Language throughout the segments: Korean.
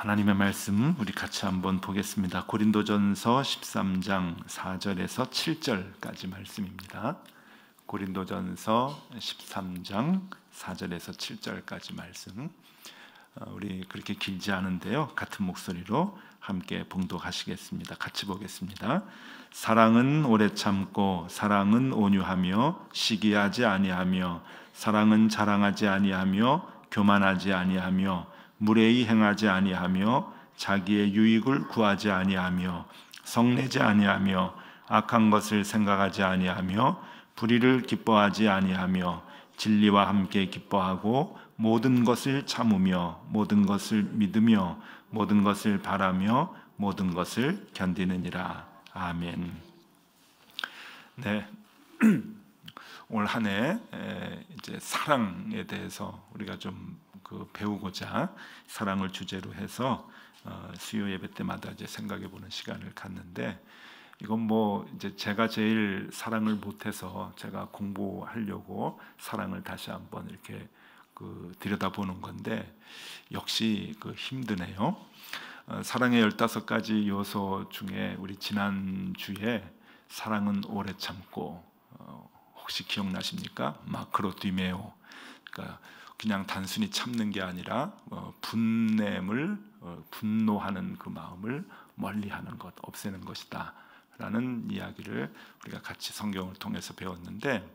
하나님의 말씀 우리 같이 한번 보겠습니다. 고린도전서 13장 4절에서 7절까지 말씀입니다. 고린도전서 13장 4절에서 7절까지 말씀. 우리 그렇게 길지 않은데요, 같은 목소리로 함께 봉독하시겠습니다. 같이 보겠습니다. 사랑은 오래 참고 사랑은 온유하며 시기하지 아니하며 사랑은 자랑하지 아니하며 교만하지 아니하며 무례히 행하지 아니하며 자기의 유익을 구하지 아니하며 성내지 아니하며 악한 것을 생각하지 아니하며 불의를 기뻐하지 아니하며 진리와 함께 기뻐하고 모든 것을 참으며 모든 것을 믿으며 모든 것을 바라며 모든 것을 견디느니라. 아멘. 네. 올 한 해 이제 사랑에 대해서 우리가 좀 배우고자 사랑을 주제로 해서 수요 예배 때마다 이제 생각해 보는 시간을 갖는데, 이건 뭐 이제 제가 제일 사랑을 못해서 제가 공부하려고 사랑을 다시 한번 이렇게 들여다보는 건데, 역시 힘드네요. 사랑의 15가지 요소 중에 우리 지난주에 사랑은 오래 참고, 혹시 기억나십니까? 마크로디메오. 그러니까 그냥 단순히 참는 게 아니라 분냄을 분노하는 그 마음을 멀리하는 것, 없애는 것이다 라는 이야기를 우리가 같이 성경을 통해서 배웠는데,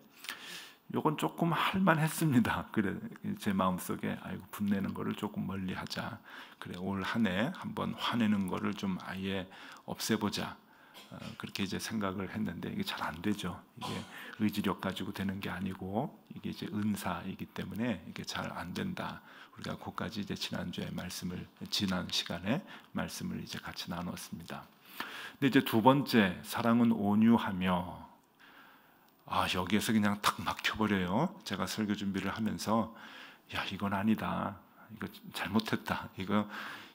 요건 조금 할만했습니다. 그래, 제 마음속에 아이고 분내는 거를 조금 멀리하자. 그래, 올 한 해 한번 화내는 거를 좀 아예 없애보자. 그렇게 이제 생각을 했는데 이게 잘 안 되죠. 이게 의지력 가지고 되는 게 아니고 이게 이제 은사이기 때문에 이게 잘 안 된다. 우리가 그까지 이제 지난 시간에 말씀을 이제 같이 나눴습니다. 근데 이제 두 번째, 사랑은 온유하며, 여기에서 그냥 탁 막혀버려요. 제가 설교 준비를 하면서 이건 아니다. 이거 잘못했다.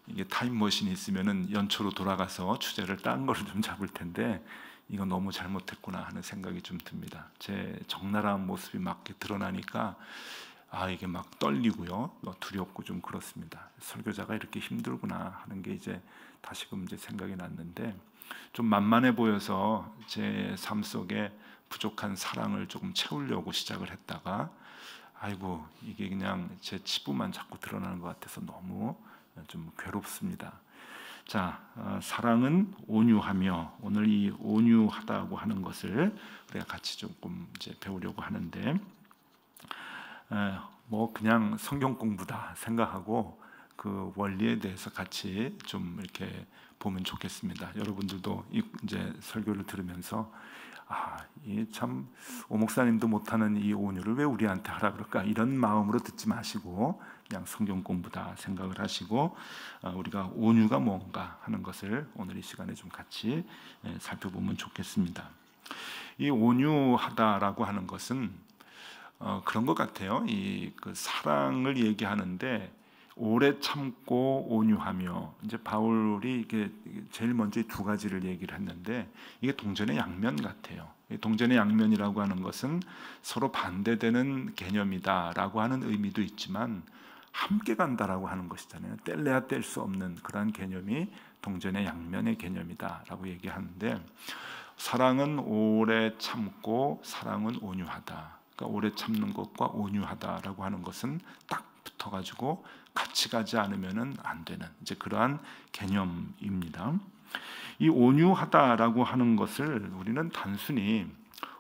이게 타임머신이 있으면은 연초로 돌아가서 주제를 딴 거를 좀 잡을 텐데 이거 너무 잘못했구나 하는 생각이 좀 듭니다. 제 적나라한 모습이 막 드러나니까 이게 막 떨리고요, 두렵고 좀 그렇습니다. 설교자가 이렇게 힘들구나 하는 게 이제 다시금 이제 생각이 났는데, 좀 만만해 보여서 제 삶 속에 부족한 사랑을 조금 채우려고 시작을 했다가 아이고 이게 그냥 제 치부만 자꾸 드러나는 것 같아서 너무 좀 괴롭습니다. 자, 사랑은 온유하며, 오늘 이 온유하다고 하는 것을 우리가 같이 조금 이제 배우려고 하는데, 뭐 그냥 성경 공부다 생각하고 그 원리에 대해서 같이 좀 이렇게 보면 좋겠습니다. 여러분들도 이제 설교를 들으면서 이 참 오 목사님도 못하는 이 온유를 왜 우리한테 하라 그럴까, 이런 마음으로 듣지 마시고 그냥 성경 공부다 생각을 하시고 우리가 온유가 뭔가 하는 것을 오늘 이 시간에 좀 같이 살펴보면 좋겠습니다. 이 온유하다라고 하는 것은 그런 것 같아요. 그 사랑을 얘기하는데 오래 참고 온유하며, 이제 바울이 이게 제일 먼저 두 가지를 얘기를 했는데 이게 동전의 양면 같아요. 동전의 양면이라고 하는 것은 서로 반대되는 개념이다라고 하는 의미도 있지만 함께 간다라고 하는 것이잖아요. 뗄래야 뗄 수 없는 그러한 개념이 동전의 양면의 개념이다라고 얘기하는데, 사랑은 오래 참고 사랑은 온유하다. 그러니까 오래 참는 것과 온유하다라고 하는 것은 딱 붙어가지고 같이 가지 않으면은 안 되는 이제 그러한 개념입니다. 이 온유하다라고 하는 것을 우리는 단순히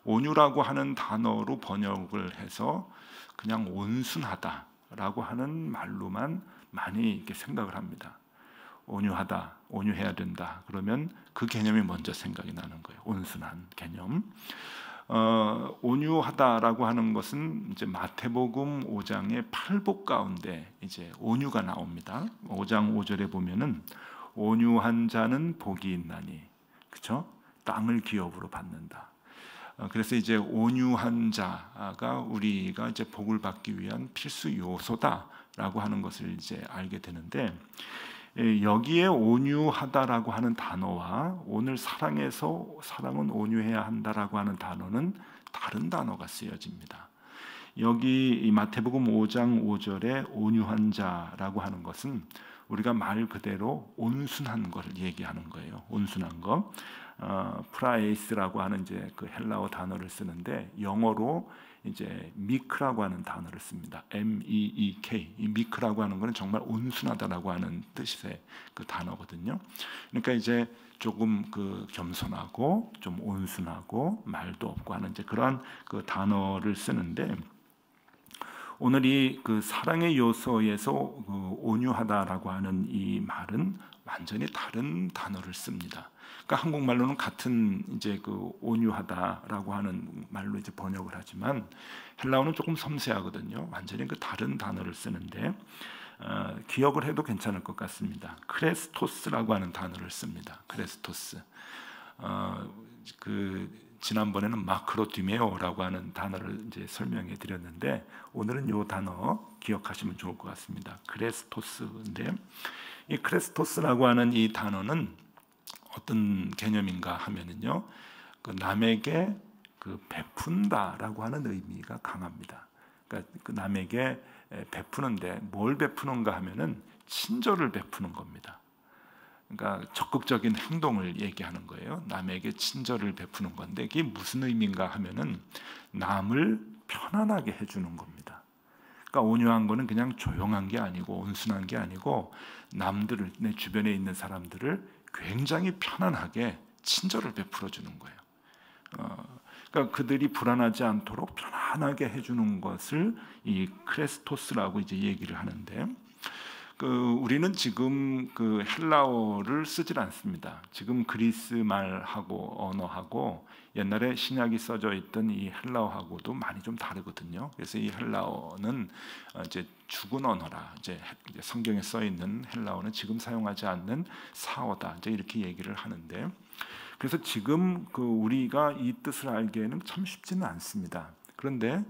온유라고 하는 단어로 번역을 해서 그냥 온순하다라고 하는 말로만 많이 이렇게 생각을 합니다. 온유하다, 온유해야 된다. 그러면 그 개념이 먼저 생각이 나는 거예요. 온순한 개념. 온유하다라고 하는 것은 이제 마태복음 5장의 8복 가운데 이제 온유가 나옵니다. 5장 5절에 보면은 온유한 자는 복이 있나니, 그렇죠? 땅을 기업으로 받는다. 그래서 이제 온유한 자가 우리가 이제 복을 받기 위한 필수 요소다라고 하는 것을 이제 알게 되는데, 여기에 온유하다라고 하는 단어와 오늘 사랑에서 사랑은 온유해야 한다라고 하는 단어는 다른 단어가 쓰여집니다. 여기 이 마태복음 5장 5절에 온유한 자라고 하는 것은 우리가 말 그대로 온순한 것을 얘기하는 거예요. 온순한 거. 프라에이스라고 하는 이제 그 헬라어 단어를 쓰는데 영어로 이제 미크라고 하는 단어를 씁니다. M-E-E-K. 이 미크라고 하는 것은 정말 온순하다라고 하는 뜻의 그 단어거든요. 그러니까 이제 조금 그 겸손하고 좀 온순하고 말도 없고 하는 이제 그러한 그 단어를 쓰는데, 오늘 이 그 사랑의 요소에서 그 온유하다라고 하는 이 말은 완전히 다른 단어를 씁니다. 그러니까 한국말로는 같은 이제 그 온유하다라고 하는 말로 이제 번역을 하지만 헬라어는 조금 섬세하거든요. 완전히 그 다른 단어를 쓰는데 기억을 해도 괜찮을 것 같습니다. 크레스토스라고 하는 단어를 씁니다. 크레스토스. 지난번에는 마크로디메오라고 하는 단어를 이제 설명해 드렸는데 오늘은 이 단어 기억하시면 좋을 것 같습니다. 크레스토스인데, 이 크레스토스라고 하는 이 단어는 어떤 개념인가 하면은요, 그 남에게 그 베푼다라고 하는 의미가 강합니다. 그러니까 그 남에게 베푸는데 뭘 베푸는가 하면은 친절을 베푸는 겁니다. 그러니까 적극적인 행동을 얘기하는 거예요. 남에게 친절을 베푸는 건데 이게 무슨 의미인가 하면은 남을 편안하게 해주는 겁니다. 그러니까 온유한 거는 그냥 조용한 게 아니고 온순한 게 아니고 남들을, 내 주변에 있는 사람들을 굉장히 편안하게 친절을 베풀어 주는 거예요. 그러니까 그들이 불안하지 않도록 편안하게 해주는 것을 이 크레스토스라고 이제 얘기를 하는데, 우리는 지금 그 헬라어를 쓰질 않습니다. 지금 그리스 말하고 언어하고 옛날에 신약이 써져 있던 이 헬라어하고도 많이 좀 다르거든요. 그래서 이 헬라어는 이제 죽은 언어라, 이제 성경에 써 있는 헬라어는 지금 사용하지 않는 사어다, 이제 이렇게 얘기를 하는데, 그래서 지금 그 우리가 이 뜻을 알기에는 참 쉽지는 않습니다. 그런데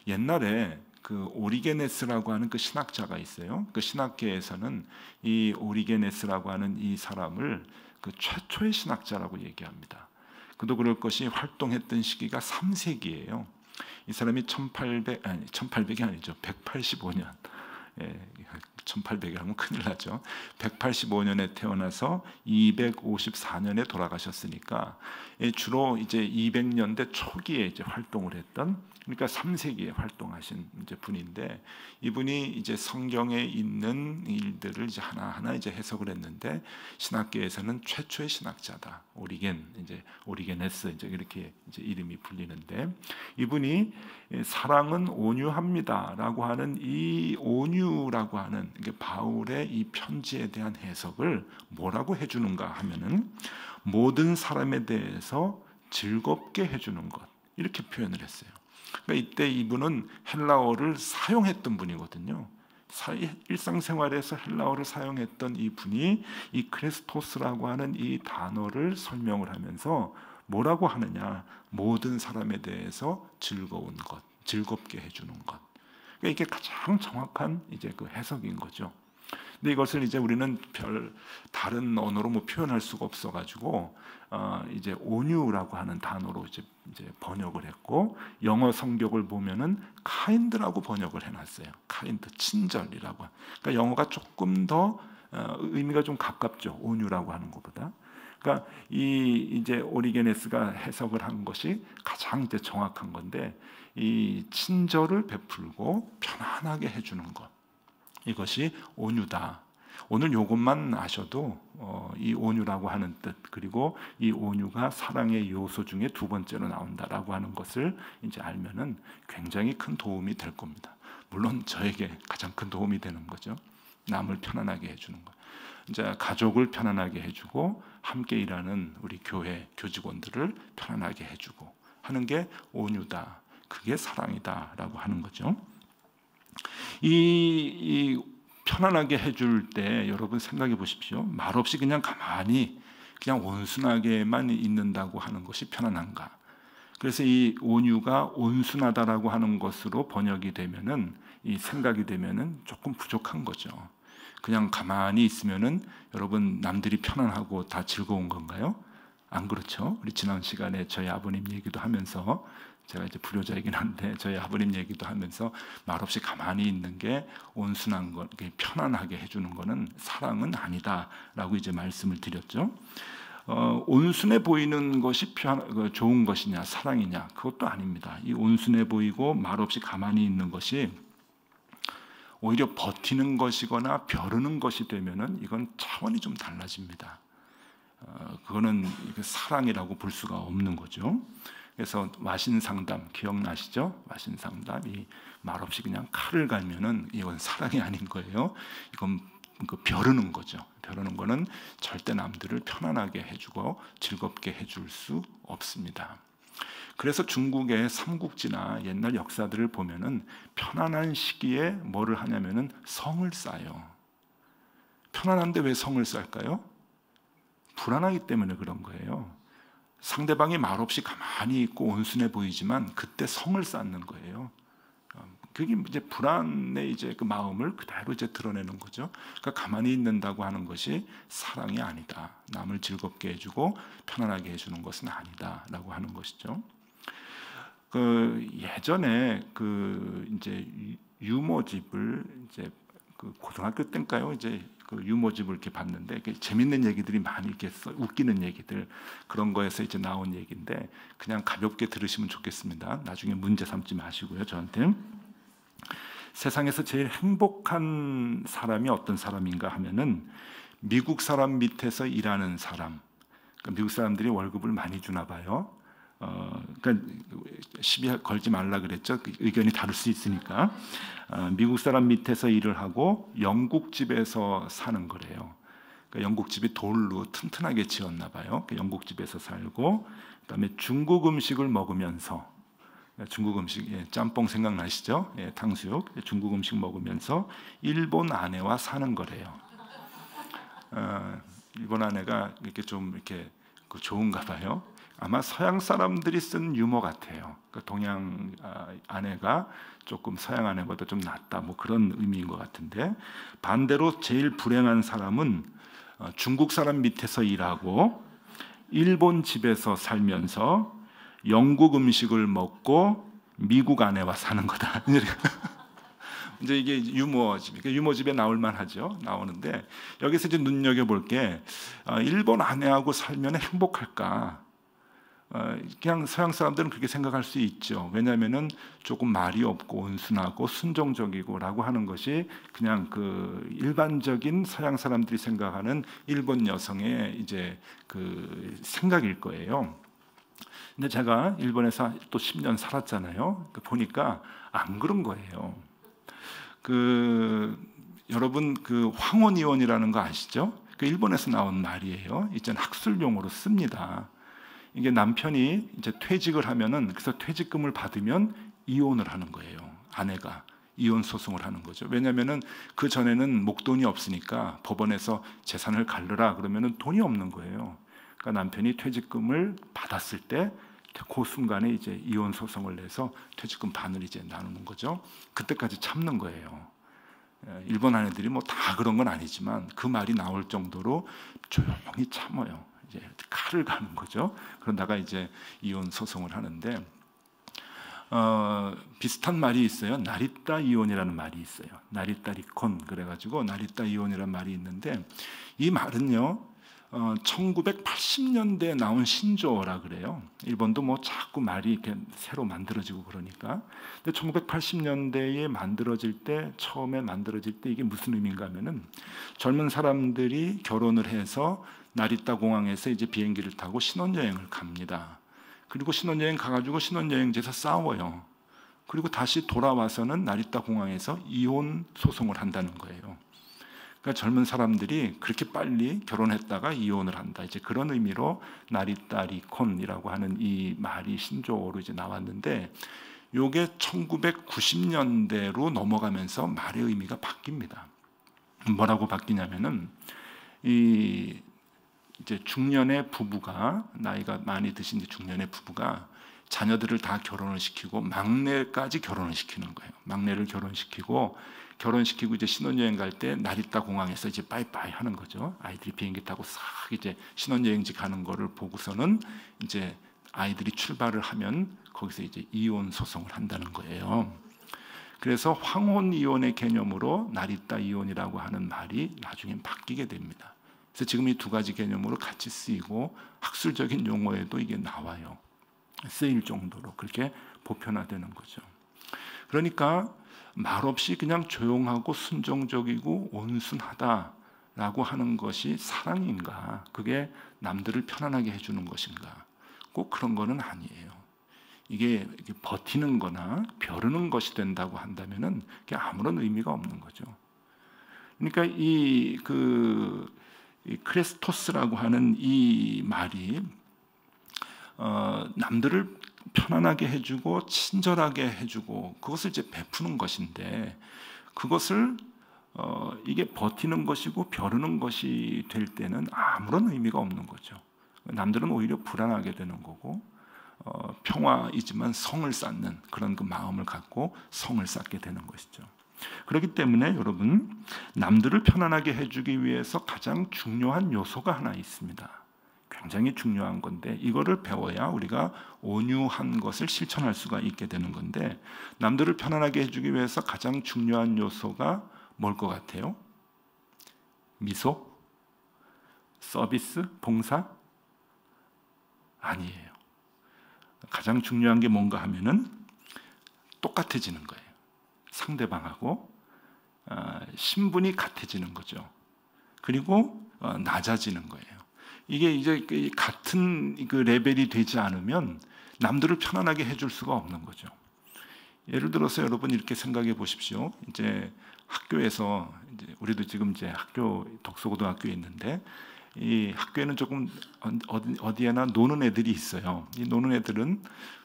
옛날에 그 오리게네스라고 하는 그 신학자가 있어요. 그 신학계에서는 이 오리게네스라고 하는 이 사람을 그 최초의 신학자라고 얘기합니다. 그도 그럴 것이 활동했던 시기가 3세기예요. 이 사람이 1800이 아니죠. 185년. 1800이 하면 큰일 나죠. 185년에 태어나서 254년에 돌아가셨으니까 주로 이제 200년대 초기에 이제 활동을 했던, 그러니까 3세기에 활동하신 이제 분인데, 이분이 이제 성경에 있는 일들을 이제 하나하나 이제 해석을 했는데 신학계에서는 최초의 신학자다. 오리게네스 이제 이렇게 이제 이름이 불리는데, 이분이 사랑은 온유합니다라고 하는 이 온유라고 하는 바울의 이 편지에 대한 해석을 뭐라고 해주는가 하면은 모든 사람에 대해서 즐겁게 해주는 것, 이렇게 표현을 했어요. 그러니까 이때 이분은 헬라어를 사용했던 분이거든요. 일상생활에서 헬라어를 사용했던 이 분이 이 크레스토스라고 하는 이 단어를 설명을 하면서 뭐라고 하느냐, 모든 사람에 대해서 즐거운 것, 즐겁게 해주는 것. 그러니까 이게 가장 정확한 이제 그 해석인 거죠. 근데 이것을 이제 우리는 별 다른 언어로 뭐 표현할 수가 없어가지고 이제 온유라고 하는 단어로 이제 번역을 했고, 영어 성경을 보면은 kind라고 번역을 해놨어요. kind, 친절이라고. 그러니까 영어가 조금 더 의미가 좀 가깝죠. 온유라고 하는 것보다. 그러니까 이제 오리게네스가 해석을 한 것이 가장 이제 정확한 건데, 이 친절을 베풀고 편안하게 해주는 것, 이것이 온유다. 오늘 이것만 아셔도 이 온유라고 하는 뜻, 그리고 이 온유가 사랑의 요소 중에 두 번째로 나온다라고 하는 것을 이제 알면은 굉장히 큰 도움이 될 겁니다. 물론 저에게 가장 큰 도움이 되는 거죠. 남을 편안하게 해주는 것. 이제 가족을 편안하게 해주고 함께 일하는 우리 교회 교직원들을 편안하게 해주고 하는 게 온유다. 그게 사랑이다라고 하는 거죠. 이 편안하게 해줄 때 여러분 생각해 보십시오. 말없이 그냥 가만히 그냥 온순하게만 있는다고 하는 것이 편안한가? 그래서 이 온유가 온순하다라고 하는 것으로 번역이 되면은, 이 생각이 되면은 조금 부족한 거죠. 그냥 가만히 있으면은 여러분 남들이 편안하고 다 즐거운 건가요? 안 그렇죠? 우리 지난 시간에 저희 아버님 얘기도 하면서 제가 이제 불효자이긴 한데 저희 아버님 얘기도 하면서 말없이 가만히 있는 게 온순한 것, 편안하게 해주는 거는 사랑은 아니다라고 이제 말씀을 드렸죠. 온순해 보이는 것이 좋은 것이냐 사랑이냐, 그것도 아닙니다. 이 온순해 보이고 말없이 가만히 있는 것이 오히려 버티는 것이거나 벼르는 것이 되면은 이건 차원이 좀 달라집니다. 그거는 사랑이라고 볼 수가 없는 거죠. 그래서 와신상담 기억나시죠? 와신상담, 이 말없이 그냥 칼을 갈면은 이건 사랑이 아닌 거예요. 이건 벼르는 거죠. 벼르는 거는 절대 남들을 편안하게 해주고 즐겁게 해줄 수 없습니다. 그래서 중국의 삼국지나 옛날 역사들을 보면은 편안한 시기에 뭐를 하냐면은 성을 쌓아요. 편안한데 왜 성을 쌓을까요? 불안하기 때문에 그런 거예요. 상대방이 말없이 가만히 있고 온순해 보이지만 그때 성을 쌓는 거예요. 그게 이제 불안의 이제 그 마음을 그대로 이제 드러내는 거죠. 그러니까 가만히 있는다고 하는 것이 사랑이 아니다. 남을 즐겁게 해주고 편안하게 해주는 것은 아니다라고 하는 것이죠. 예전에 이제 유머집을 이제 고등학교 때인가요? 이제 유머집을 이렇게 봤는데 재밌는 얘기들이 많이 이렇게 웃기는 얘기들, 그런 거에서 이제 나온 얘기인데 그냥 가볍게 들으시면 좋겠습니다. 나중에 문제 삼지 마시고요. 저한테 세상에서 제일 행복한 사람이 어떤 사람인가 하면은 미국 사람 밑에서 일하는 사람. 그러니까 미국 사람들이 월급을 많이 주나 봐요. 그러니까 시비 걸지 말라 그랬죠. 의견이 다를 수 있으니까. 미국 사람 밑에서 일을 하고 영국 집에서 사는 거래요. 그러니까 영국 집이 돌로 튼튼하게 지었나 봐요. 영국 집에서 살고, 그다음에 중국 음식을 먹으면서, 중국 음식, 짬뽕 생각나시죠? 탕수육. 중국 음식 먹으면서 일본 아내와 사는 거래요. 일본 아내가 이렇게 좀 이렇게 좋은가 봐요. 아마 서양 사람들이 쓴 유머 같아요. 그러니까 동양 아내가 조금 서양 아내보다 좀 낫다, 뭐 그런 의미인 것 같은데, 반대로 제일 불행한 사람은 중국 사람 밑에서 일하고 일본 집에서 살면서 영국 음식을 먹고 미국 아내와 사는 거다. 이제 이게 유머집에 나올 만하죠. 나오는데 여기서 이제 눈여겨볼 게 일본 아내하고 살면 행복할까? 그냥 서양 사람들은 그렇게 생각할 수 있죠. 왜냐하면은 조금 말이 없고 온순하고 순종적이고라고 하는 것이 그냥 일반적인 서양 사람들이 생각하는 일본 여성의 이제 생각일 거예요. 근데 제가 일본에서 또 10년 살았잖아요. 보니까 안 그런 거예요. 여러분 황혼이혼이라는 거 아시죠? 일본에서 나온 말이에요. 이제는 학술 용어로 씁니다. 이게 남편이 이제 퇴직을 하면은, 그래서 퇴직금을 받으면 이혼을 하는 거예요. 아내가 이혼 소송을 하는 거죠. 왜냐하면은 그 전에는 목돈이 없으니까 법원에서 재산을 갈르라 그러면은 돈이 없는 거예요. 그러니까 남편이 퇴직금을 받았을 때 그 순간에 이제 이혼 소송을 내서 퇴직금 반을 이제 나누는 거죠. 그때까지 참는 거예요. 일본 아내들이 뭐 다 그런 건 아니지만 그 말이 나올 정도로 조용히 참아요. 이제 칼을 가는 거죠. 그러다가 이제 이혼 소송을 하는데 비슷한 말이 있어요. 나리타 이혼이라는 말이 있어요. 나리타 리콘, 그래가지고 나리타 이혼이라는 말이 있는데, 이 말은요 1980년대에 나온 신조어라 그래요. 일본도 뭐 자꾸 말이 이렇게 새로 만들어지고 그러니까. 근데 1980년대에 처음에 만들어질 때 이게 무슨 의미인가 하면은, 젊은 사람들이 결혼을 해서 나리타 공항에서 이제 비행기를 타고 신혼여행을 갑니다. 그리고 신혼여행 가가지고 신혼여행지에서 싸워요. 그리고 다시 돌아와서는 나리타 공항에서 이혼 소송을 한다는 거예요. 그러니까 젊은 사람들이 그렇게 빨리 결혼했다가 이혼을 한다, 이제 그런 의미로 나리타 리콘이라고 하는 이 말이 신조어로 이제 나왔는데, 이게 1990년대로 넘어가면서 말의 의미가 바뀝니다. 뭐라고 바뀌냐면은, 이제 중년의 부부가, 나이가 많이 드신 중년의 부부가 자녀들을 다 결혼을 시키고 막내까지 결혼을 시키는 거예요. 막내를 결혼시키고 이제 신혼여행 갈 때 나리타 공항에서 이제 빠이빠이 하는 거죠. 아이들이 비행기 타고 싹 이제 신혼여행지 가는 거를 보고서는 이제 아이들이 출발을 하면 거기서 이제 이혼 소송을 한다는 거예요. 그래서 황혼 이혼의 개념으로 나리타 이혼이라고 하는 말이 나중에 바뀌게 됩니다. 그래서 지금 이 두 가지 개념으로 같이 쓰이고 학술적인 용어에도 이게 나와요. 쓰일 정도로 그렇게 보편화되는 거죠. 그러니까 말없이 그냥 조용하고 순종적이고 온순하다라고 하는 것이 사랑인가? 그게 남들을 편안하게 해주는 것인가? 꼭 그런 거는 아니에요. 이게 버티는 거나 벼르는 것이 된다고 한다면은 그게 아무런 의미가 없는 거죠. 그러니까 이 크레스토스라고 하는 이 말이 남들을 편안하게 해주고 친절하게 해주고 그것을 이제 베푸는 것인데 그것을 이게 버티는 것이고 벼르는 것이 될 때는 아무런 의미가 없는 거죠. 남들은 오히려 불안하게 되는 거고 평화이지만 성을 쌓는 그런 그 마음을 갖고 성을 쌓게 되는 것이죠. 그렇기 때문에 여러분 남들을 편안하게 해주기 위해서 가장 중요한 요소가 하나 있습니다. 굉장히 중요한 건데 이거를 배워야 우리가 온유한 것을 실천할 수가 있게 되는 건데 남들을 편안하게 해주기 위해서 가장 중요한 요소가 뭘 것 같아요? 미소? 서비스? 봉사? 아니에요. 가장 중요한 게 뭔가 하면은 똑같아지는 거예요. 상대방하고 신분이 같아지는 거죠. 그리고 낮아지는 거예요. 이게 이제 같은 그 레벨이 되지 않으면 남들을 편안하게 해줄 수가 없는 거죠. 예를 들어서 여러분 이렇게 생각해 보십시오. 이제 학교에서 이제 우리도 지금 이제 학교 덕소고등학교에 있는데 이 학교에는 조금 어디에나 노는 애들이 있어요. 이 노는 애들은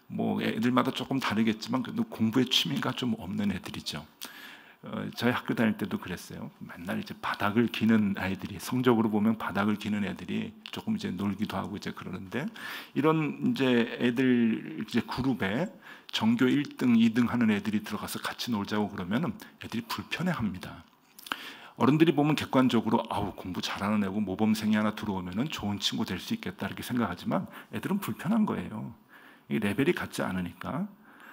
뭐 애들마다 조금 다르겠지만 그래도 공부에 취미가 좀 없는 애들이죠. 저희 학교 다닐 때도 그랬어요. 맨날 이제 바닥을 기는 아이들이 성적으로 보면 바닥을 기는 애들이 조금 이제 놀기도 하고 이제 그러는데 이런 이제 애들 이제 그룹에 전교 1등, 2등 하는 애들이 들어가서 같이 놀자고 그러면은 애들이 불편해합니다. 어른들이 보면 객관적으로 아우 공부 잘하는 애고 모범생이 하나 들어오면은 좋은 친구 될 수 있겠다 이렇게 생각하지만 애들은 불편한 거예요. 이 레벨이 같지 않으니까.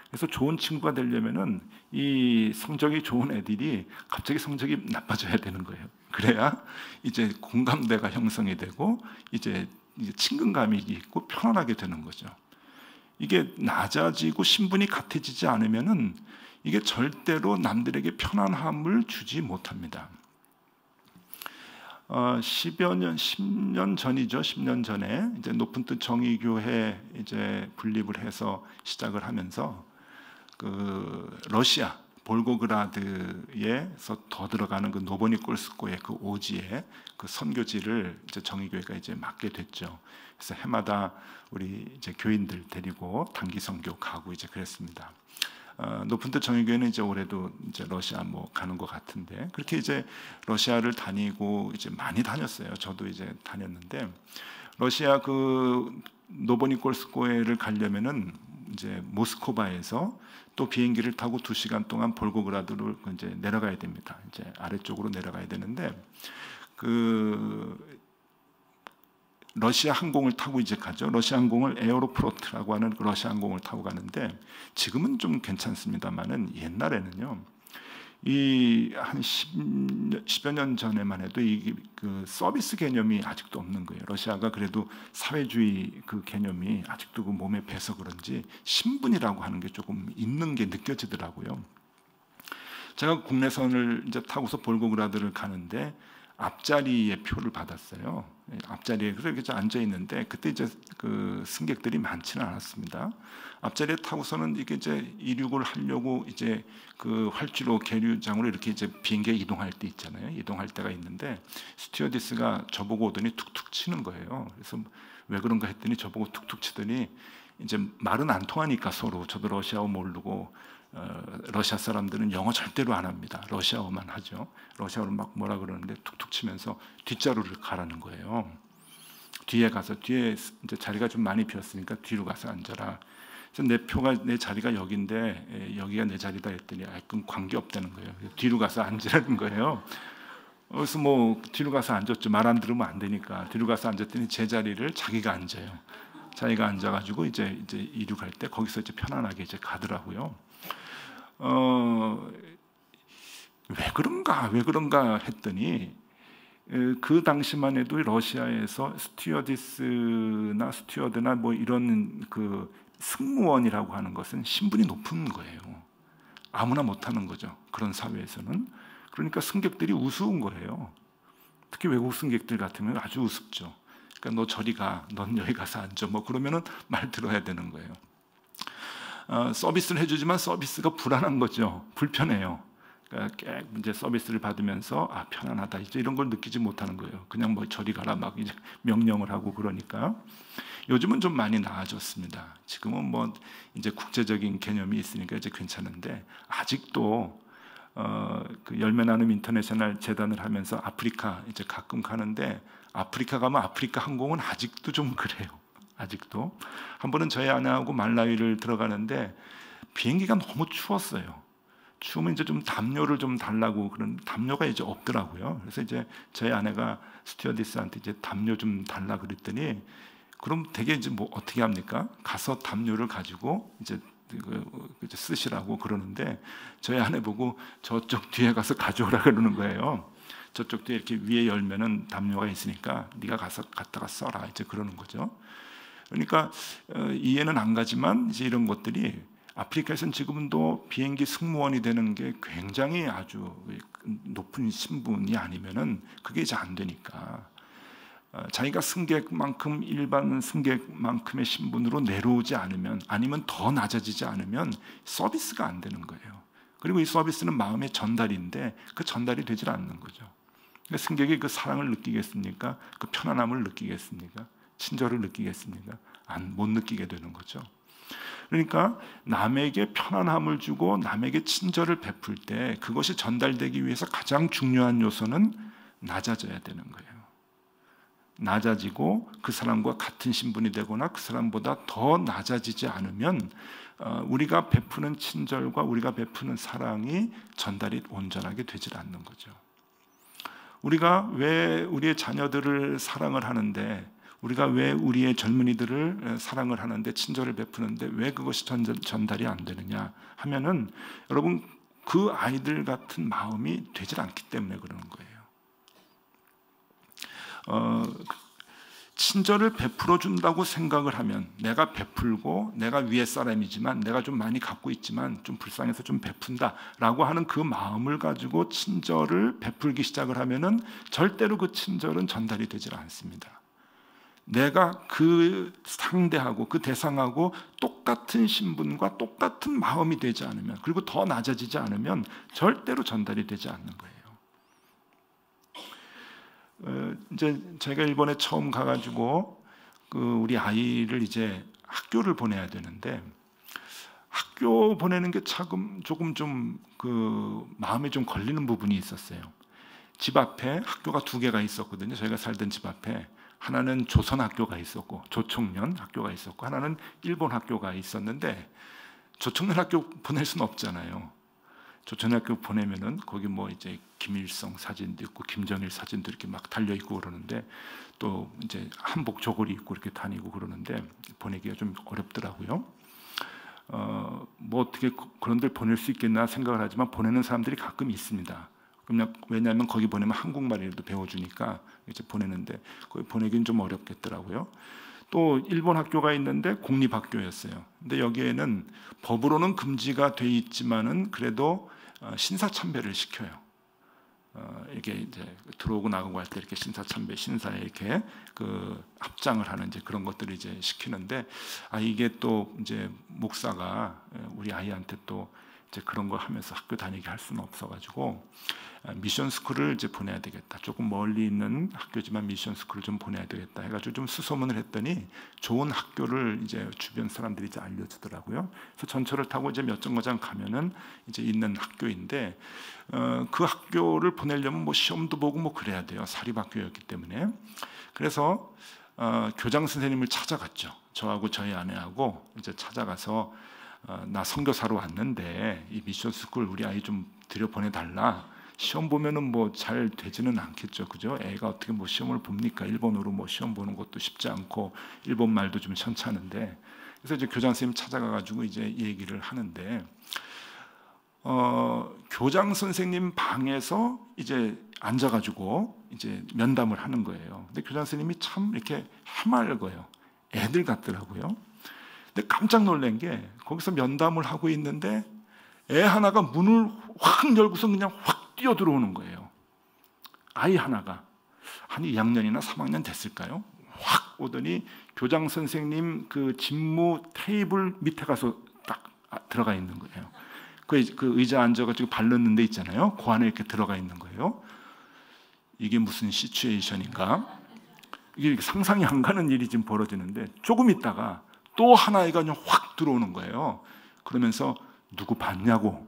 그래서 좋은 친구가 되려면은 이 성적이 좋은 애들이 갑자기 성적이 나빠져야 되는 거예요. 그래야 이제 공감대가 형성이 되고 이제 친근감이 있고 편안하게 되는 거죠. 이게 낮아지고 신분이 같아지지 않으면은 이게 절대로 남들에게 편안함을 주지 못합니다. 10년 전이죠. 10년 전에 이제 높은 뜻 정의교회 이제 분립을 해서 시작을 하면서 그 러시아 볼고그라드에서 더 들어가는 그 노보니콜스코의 그 오지에 그 선교지를 이제 정의교회가 이제 맡게 됐죠. 그래서 해마다 우리 이제 교인들 데리고 단기 선교 가고 이제 그랬습니다. 높은 뜻 정의교회는 이제 올해도 이제 러시아 뭐 가는 것 같은데 그렇게 이제 러시아를 다니고 이제 많이 다녔어요. 저도 이제 다녔는데 러시아 그 노보니콜스코에를 가려면은 이제 모스크바에서 또 비행기를 타고 2시간 동안 볼고그라드로 이제 내려가야 됩니다. 이제 아래쪽으로 내려가야 되는데 그 러시아 항공을 타고 이제 가죠. 러시아 항공을 에어로프로트라고 하는 그 러시아 항공을 타고 가는데 지금은 좀 괜찮습니다만은 옛날에는요. 이 한 10여 년 전에만 해도 이 그 서비스 개념이 아직도 없는 거예요. 러시아가 그래도 사회주의 그 개념이 아직도 그 몸에 배서 그런지 신분이라고 하는 게 조금 있는 게 느껴지더라고요. 제가 국내선을 이제 타고서 볼고그라드를 가는데 앞자리에 표를 받았어요. 앞자리에 그렇게 앉아 있는데 그때 이제 그 승객들이 많지는 않았습니다. 앞자리에 타고서는 이게 이제 이륙을 하려고 이제 그 활주로 계류장으로 이렇게 이제 비행기가 이동할 때 있잖아요. 이동할 때가 있는데 스튜어디스가 저보고 오더니 툭툭 치는 거예요. 그래서 왜 그런가 했더니 저보고 툭툭 치더니 이제 말은 안 통하니까 서로 저도 러시아어 모르고 러시아 사람들은 영어 절대로 안 합니다. 러시아어만 하죠. 러시아어로 막 뭐라 그러는데 툭툭 치면서 뒷자루를 가라는 거예요. 뒤에 이제 자리가 좀 많이 비었으니까 뒤로 가서 앉아라. 그래서 내 자리가 여기인데 여기가 내 자리다 했더니 그럼 관계 없다는 거예요. 뒤로 가서 앉으라는 거예요. 그래서 뭐 뒤로 가서 앉았죠. 말 안 들으면 안 되니까 뒤로 가서 앉았더니 제 자리를 자기가 앉아요. 자기가 앉아가지고 이제 이륙할 때 거기서 이제 편안하게 이제 가더라고요. 왜 그런가 했더니 그 당시만 해도 러시아에서 스튜어디스나 스튜어드나 뭐 이런 그 승무원이라고 하는 것은 신분이 높은 거예요. 아무나 못하는 거죠. 그런 사회에서는. 그러니까 승객들이 우스운 거예요. 특히 외국 승객들 같으면 아주 우습죠. 그러니까 너 저리 가, 넌 여기 가서 앉아. 뭐 그러면은 말 들어야 되는 거예요. 서비스를 해주지만 서비스가 불안한 거죠. 불편해요. 그러니까 이제 서비스를 받으면서 편안하다 이제 이런 걸 느끼지 못하는 거예요. 그냥 뭐 저리 가라 막 이제 명령을 하고 그러니까 요즘은 좀 많이 나아졌습니다. 지금은 뭐 이제 국제적인 개념이 있으니까 이제 괜찮은데 아직도 그 열매 나눔 인터내셔널 재단을 하면서 아프리카 이제 가끔 가는데 아프리카 가면 아프리카 항공은 아직도 좀 그래요. 아직도 한 번은 저희 아내하고 말라위를 들어가는데 비행기가 너무 추웠어요. 추우면 이제 좀 담요를 좀 달라고 그런 담요가 이제 없더라고요. 그래서 이제 저희 아내가 스튜어디스한테 이제 담요 좀 달라 그랬더니 그럼 되게 이제 뭐 어떻게 합니까? 가서 담요를 가지고 이제 쓰시라고 그러는데 저희 아내 보고 저쪽 뒤에 가서 가져오라 그러는 거예요. 저쪽 뒤에 이렇게 위에 열면은 담요가 있으니까 네가 가서 갖다가 써라 이제 그러는 거죠. 그러니까 이해는 안 가지만 이제 이런 것들이 아프리카에서는 지금도 비행기 승무원이 되는 게 굉장히 아주 높은 신분이 아니면은 그게 이제 안 되니까 자기가 승객만큼 일반 승객만큼의 신분으로 내려오지 않으면 아니면 더 낮아지지 않으면 서비스가 안 되는 거예요. 그리고 이 서비스는 마음의 전달인데 그 전달이 되질 않는 거죠. 그러니까 승객이 그 사랑을 느끼겠습니까? 그 편안함을 느끼겠습니까? 친절을 느끼겠습니까? 못 느끼게 되는 거죠. 그러니까 남에게 편안함을 주고 남에게 친절을 베풀 때 그것이 전달되기 위해서 가장 중요한 요소는 낮아져야 되는 거예요. 낮아지고 그 사람과 같은 신분이 되거나 그 사람보다 더 낮아지지 않으면 우리가 베푸는 친절과 우리가 베푸는 사랑이 전달이 온전하게 되질 않는 거죠. 우리가 왜 우리의 자녀들을 사랑을 하는데 우리가 왜 우리의 젊은이들을 사랑을 하는데 친절을 베푸는데 왜 그것이 전달이 안 되느냐 하면은 여러분 그 아이들 같은 마음이 되질 않기 때문에 그러는 거예요. 친절을 베풀어 준다고 생각을 하면 내가 베풀고 내가 위에 사람이지만 내가 좀 많이 갖고 있지만 좀 불쌍해서 좀 베푼다라고 하는 그 마음을 가지고 친절을 베풀기 시작을 하면은 절대로 그 친절은 전달이 되질 않습니다. 내가 그 상대하고 그 대상하고 똑같은 신분과 똑같은 마음이 되지 않으면 그리고 더 낮아지지 않으면 절대로 전달이 되지 않는 거예요. 이제 제가 일본에 처음 가가지고 우리 아이를 이제 학교를 보내야 되는데 학교 보내는 게 조금 좀 마음에 좀 걸리는 부분이 있었어요. 집 앞에 학교가 2개가 있었거든요. 저희가 살던 집 앞에 하나는 조선 학교가 있었고 조총련 학교가 있었고 하나는 일본 학교가 있었는데 조총련 학교 보낼 수는 없잖아요. 조총련 학교 보내면은 거기 뭐 이제 김일성 사진도 있고 김정일 사진도 이렇게 막 달려 있고 그러는데 또 이제 한복 저고리 입고 이렇게 다니고 그러는데 보내기가 좀 어렵더라고요. 뭐 어떻게 그런 데 보낼 수 있겠나 생각을 하지만 보내는 사람들이 가끔 있습니다. 왜냐하면 거기 보내면 한국말이라도 배워주니까 이제 보내는데 거기 보내기는 좀 어렵겠더라고요. 또 일본 학교가 있는데 공립학교였어요. 근데 여기에는 법으로는 금지가 돼 있지만은 그래도 신사참배를 시켜요. 이게 이제 들어오고 나가고 할 때 이렇게 신사참배 신사에 이렇게 합장을 하는 이제 그런 것들을 이제 시키는데 이게 또 이제 목사가 우리 아이한테 또 이제 그런 거 하면서 학교 다니게 할 수는 없어가지고 미션 스쿨을 이제 보내야 되겠다. 조금 멀리 있는 학교지만 미션 스쿨을 좀 보내야 되겠다. 해가지고 좀 수소문을 했더니 좋은 학교를 이제 주변 사람들이 이제 알려주더라고요. 그래서 전철을 타고 이제 몇 정거장 가면은 이제 있는 학교인데 그 학교를 보내려면 뭐 시험도 보고 뭐 그래야 돼요. 사립학교였기 때문에. 그래서 교장 선생님을 찾아갔죠. 저하고 저희 아내하고 이제 찾아가서 나 선교사로 왔는데 이 미션 스쿨 우리 아이 좀 들여보내달라. 시험 보면은 뭐 잘 되지는 않겠죠, 그죠? 애가 어떻게 뭐 시험을 봅니까? 일본어로 뭐 시험 보는 것도 쉽지 않고 일본 말도 좀 현찮은데, 그래서 이제 교장 선생님 찾아가가지고 이제 얘기를 하는데, 교장 선생님 방에서 이제 앉아가지고 이제 면담을 하는 거예요. 근데 교장 선생님이 참 이렇게 해맑어요. 애들 같더라고요. 근데 깜짝 놀란 게 거기서 면담을 하고 있는데 애 하나가 문을 확 열고서 그냥 확 뛰어 들어오는 거예요. 아이 하나가 한 2학년이나 3학년 됐을까요? 확 오더니 교장 선생님 그 집무 테이블 밑에 가서 딱 들어가 있는 거예요. 그 의자 앉아가지고 발 넣는 데 있잖아요. 그 안에 이렇게 들어가 있는 거예요. 이게 무슨 시츄에이션인가? 이게 상상이 안 가는 일이 지금 벌어지는데, 조금 있다가 또 하나가 그냥 확 들어오는 거예요. 그러면서 누구 봤냐고.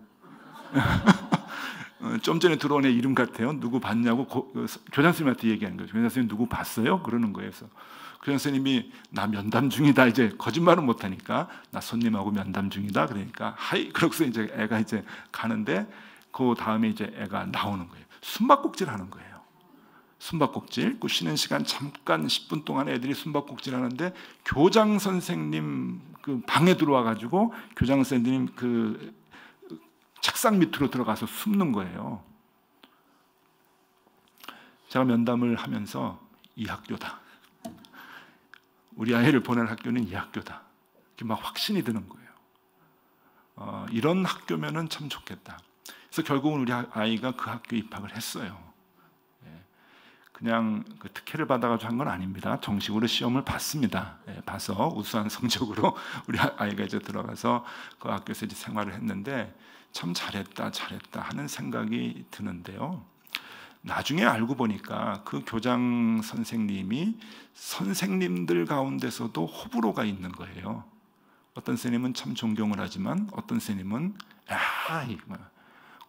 좀 전에 들어온 애 이름 같아요. 누구 봤냐고 교장 선생님한테 얘기하는 거예요. 교장 선생님 누구 봤어요? 그러는 거예요. 그래서 교장 선생님이 나 면담 중이다. 이제 거짓말은 못하니까 나 손님하고 면담 중이다. 그러니까 하이. 그러고서 이제 애가 이제 가는데 그 다음에 이제 애가 나오는 거예요. 숨바꼭질 하는 거예요. 숨바꼭질. 그 쉬는 시간 잠깐 10분 동안 애들이 숨바꼭질 하는데 교장 선생님 그 방에 들어와 가지고 교장 선생님 그 책상 밑으로 들어가서 숨는 거예요. 제가 면담을 하면서 이 학교다. 우리 아이를 보낼 학교는 이 학교다. 이렇게 막 확신이 드는 거예요. 이런 학교면은 참 좋겠다. 그래서 결국은 우리 아이가 그 학교에 입학을 했어요. 그냥 그 특혜를 받아가지고 한 건 아닙니다. 정식으로 시험을 봤습니다. 봐서 우수한 성적으로 우리 아이가 이제 들어가서 그 학교에서 이제 생활을 했는데 참 잘했다 하는 생각이 드는데요. 나중에 알고 보니까 그 교장 선생님이 선생님들 가운데서도 호불호가 있는 거예요. 어떤 선생님은 참 존경을 하지만 어떤 선생님은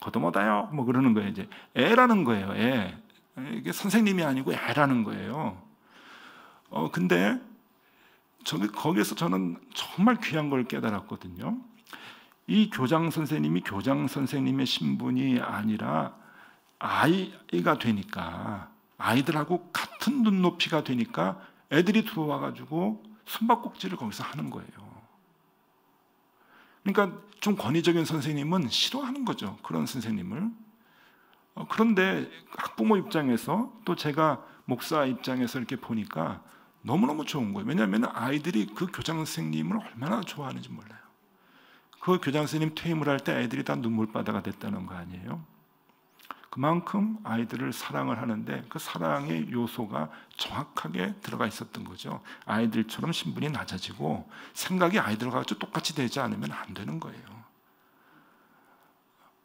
거도못해요 뭐 그러는 거예요. 이제 애라는 거예요. 애. 이게 선생님이 아니고 애라는 거예요. 근데 거기서 저는 정말 귀한 걸 깨달았거든요. 이 교장 선생님이 교장 선생님의 신분이 아니라 아이가 되니까, 아이들하고 같은 눈높이가 되니까 애들이 들어와 가지고 숨바꼭질을 거기서 하는 거예요. 그러니까 좀 권위적인 선생님은 싫어하는 거죠. 그런 선생님을. 그런데 학부모 입장에서 또 제가 목사 입장에서 이렇게 보니까 너무너무 좋은 거예요. 왜냐하면 아이들이 그 교장 선생님을 얼마나 좋아하는지 몰라요. 그 교장 선생님 퇴임을 할 때 아이들이 다 눈물바다가 됐다는 거 아니에요? 그만큼 아이들을 사랑을 하는데 그 사랑의 요소가 정확하게 들어가 있었던 거죠. 아이들처럼 신분이 낮아지고 생각이 아이들과 같이 똑같이 되지 않으면 안 되는 거예요.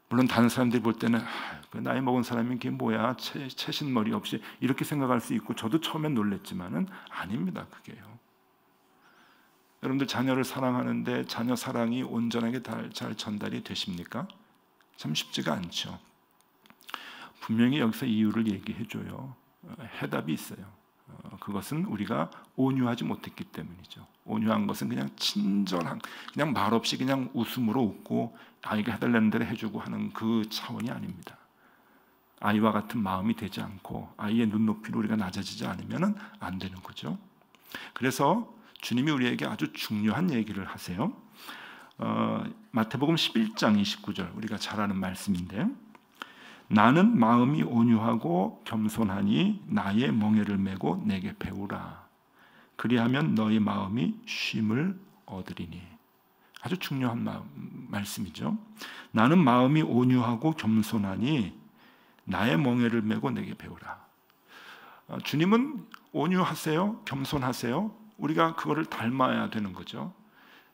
물론 다른 사람들이 볼 때는 그 나이 먹은 사람이 이게 뭐야, 채신머리 없이 이렇게 생각할 수 있고, 저도 처음엔 놀랬지만은 아닙니다. 그게요. 여러분들 자녀를 사랑하는데 자녀 사랑이 온전하게 잘 전달이 되십니까? 참 쉽지가 않죠. 분명히 여기서 이유를 얘기해줘요. 해답이 있어요. 그것은 우리가 온유하지 못했기 때문이죠. 온유한 것은 그냥 친절한, 그냥 말없이 그냥 웃음으로 웃고 아이가 해달라는 대로 해주고 하는 그 차원이 아닙니다. 아이와 같은 마음이 되지 않고 아이의 눈높이로 우리가 낮아지지 않으면 안 되는 거죠. 그래서 주님이 우리에게 아주 중요한 얘기를 하세요. 마태복음 11장 29절, 우리가 잘 아는 말씀인데, 나는 마음이 온유하고 겸손하니 나의 멍에를 메고 내게 배우라. 그리하면 너의 마음이 쉼을 얻으리니. 아주 중요한 말씀이죠. 나는 마음이 온유하고 겸손하니 나의 멍에를 메고 내게 배우라. 주님은 온유하세요, 겸손하세요. 우리가 그거를 닮아야 되는 거죠.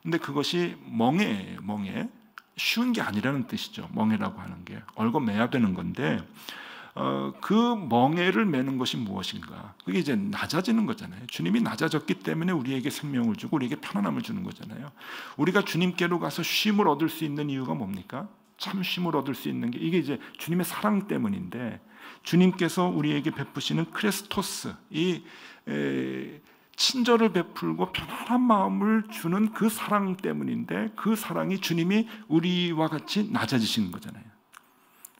근데 그것이 멍에예요. 멍에. 쉬운 게 아니라는 뜻이죠. 멍에라고 하는 게 얽어매야 되는 건데, 그 멍에를 매는 것이 무엇인가? 그게 이제 낮아지는 거잖아요. 주님이 낮아졌기 때문에 우리에게 생명을 주고 우리에게 편안함을 주는 거잖아요. 우리가 주님께로 가서 쉼을 얻을 수 있는 이유가 뭡니까? 참 쉼을 얻을 수 있는 게 이게 이제 주님의 사랑 때문인데, 주님께서 우리에게 베푸시는 크레스토스, 이 친절을 베풀고 편안한 마음을 주는 그 사랑 때문인데, 그 사랑이 주님이 우리와 같이 낮아지시는 거잖아요.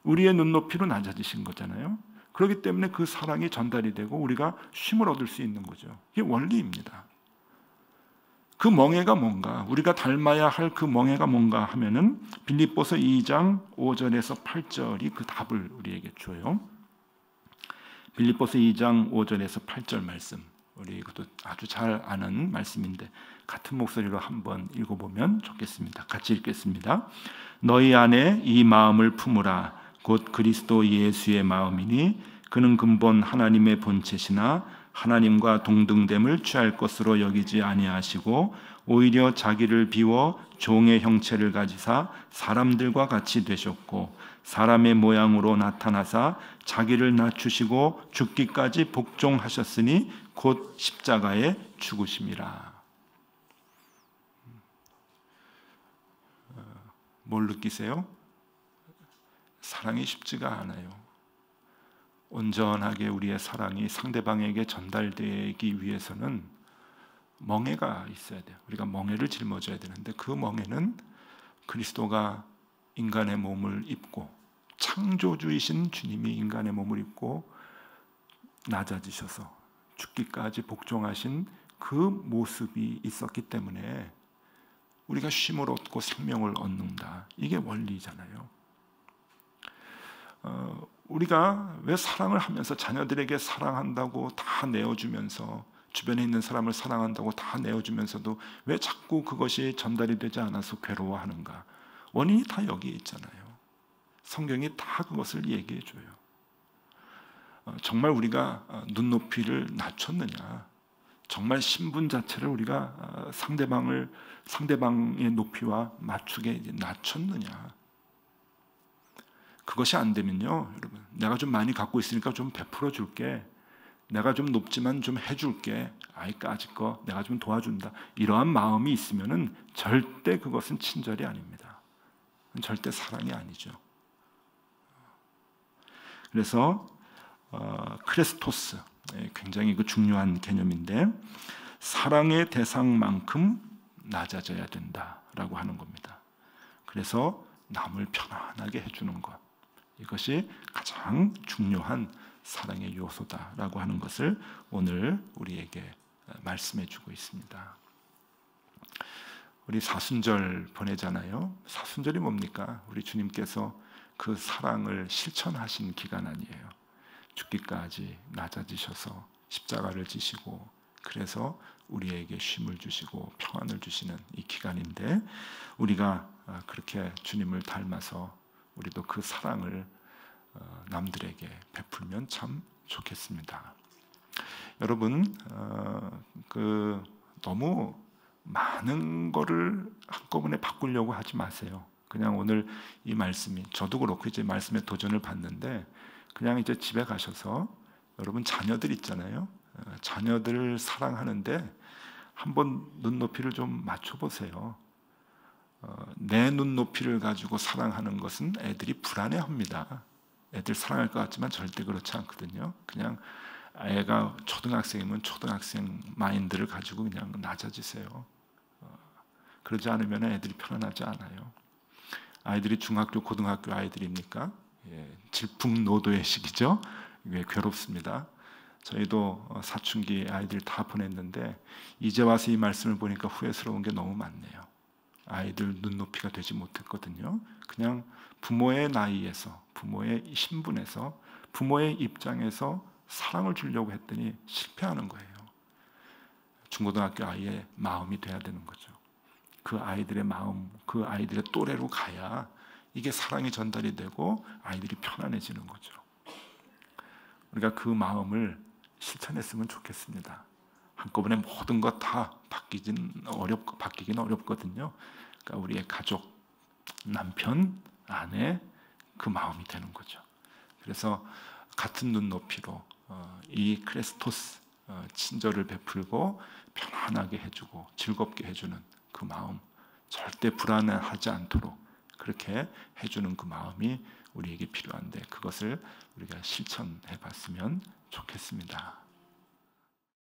우리의 눈높이로 낮아지신 거잖아요. 그렇기 때문에 그 사랑이 전달이 되고 우리가 쉼을 얻을 수 있는 거죠. 이게 원리입니다. 그 멍에가 뭔가, 우리가 닮아야 할 그 멍에가 뭔가 하면은 빌립보서 2장 5절에서 8절이 그 답을 우리에게 줘요. 빌립보서 2장 5절에서 8절 말씀, 우리 이것도 아주 잘 아는 말씀인데 같은 목소리로 한번 읽어보면 좋겠습니다. 같이 읽겠습니다. 너희 안에 이 마음을 품으라. 곧 그리스도 예수의 마음이니 그는 근본 하나님의 본체시나 하나님과 동등됨을 취할 것으로 여기지 아니하시고 오히려 자기를 비워 종의 형체를 가지사 사람들과 같이 되셨고 사람의 모양으로 나타나사 자기를 낮추시고 죽기까지 복종하셨으니 곧 십자가에 죽으심이라. 뭘 느끼세요? 사랑이 쉽지가 않아요. 온전하게 우리의 사랑이 상대방에게 전달되기 위해서는 멍에가 있어야 돼요. 우리가 멍에를 짊어져야 되는데 그 멍에는 그리스도가 인간의 몸을 입고 창조주이신 주님이 인간의 몸을 입고 낮아지셔서 죽기까지 복종하신 그 모습이 있었기 때문에 우리가 쉼을 얻고 생명을 얻는다. 이게 원리잖아요. 우리가 왜 사랑을 하면서 자녀들에게 사랑한다고 다 내어주면서 주변에 있는 사람을 사랑한다고 다 내어주면서도 왜 자꾸 그것이 전달이 되지 않아서 괴로워하는가? 원인이 다 여기에 있잖아요. 성경이 다 그것을 얘기해 줘요. 정말 우리가 눈높이를 낮췄느냐? 정말 신분 자체를 우리가 상대방의 높이와 맞추게 낮췄느냐? 그것이 안 되면요, 여러분, 내가 좀 많이 갖고 있으니까 좀 베풀어 줄게. 내가 좀 높지만 좀 해줄게. 까짓 거 내가 좀 도와준다. 이러한 마음이 있으면은 절대 그것은 친절이 아닙니다. 절대 사랑이 아니죠. 그래서 크레스토스, 굉장히 그 중요한 개념인데 사랑의 대상만큼 낮아져야 된다라고 하는 겁니다. 그래서 남을 편안하게 해주는 것, 이것이 가장 중요한 사랑의 요소다라고 하는 것을 오늘 우리에게 말씀해주고 있습니다. 우리 사순절 보내잖아요. 사순절이 뭡니까? 우리 주님께서 그 사랑을 실천하신 기간 아니에요. 죽기까지 낮아지셔서 십자가를 지시고 그래서 우리에게 쉼을 주시고 평안을 주시는 이 기간인데 우리가 그렇게 주님을 닮아서 우리도 그 사랑을 남들에게 베풀면 참 좋겠습니다. 여러분, 너무 많은 거를 한꺼번에 바꾸려고 하지 마세요. 그냥 오늘 이 말씀이, 저도 그렇고 이제 말씀에 도전을 받는데 그냥 이제 집에 가셔서 여러분 자녀들 있잖아요. 자녀들을 사랑하는데 한번 눈높이를 좀 맞춰보세요. 내 눈높이를 가지고 사랑하는 것은 애들이 불안해합니다. 애들 사랑할 것 같지만 절대 그렇지 않거든요. 그냥 애가 초등학생이면 초등학생 마인드를 가지고 그냥 낮아지세요. 그러지 않으면 애들이 편안하지 않아요. 아이들이 중학교, 고등학교 아이들입니까? 질풍노도의 시기죠. 괴롭습니다. 저희도 사춘기 아이들 다 보냈는데 이제 와서 이 말씀을 보니까 후회스러운 게 너무 많네요. 아이들 눈높이가 되지 못했거든요. 그냥 부모의 나이에서, 부모의 신분에서, 부모의 입장에서 사랑을 주려고 했더니 실패하는 거예요. 중고등학교 아이의 마음이 돼야 되는 거죠. 그 아이들의 마음, 그 아이들의 또래로 가야 이게 사랑이 전달이 되고 아이들이 편안해지는 거죠. 우리가 그 마음을 실천했으면 좋겠습니다. 한꺼번에 모든 것 다 바뀌기는 어렵거든요. 그러니까 우리의 가족, 남편, 아내 그 마음이 되는 거죠. 그래서 같은 눈높이로 이 크레스토스 친절을 베풀고 편안하게 해주고 즐겁게 해주는 그 마음, 절대 불안해하지 않도록 그렇게 해주는 그 마음이 우리에게 필요한데 그것을 우리가 실천해 봤으면 좋겠습니다.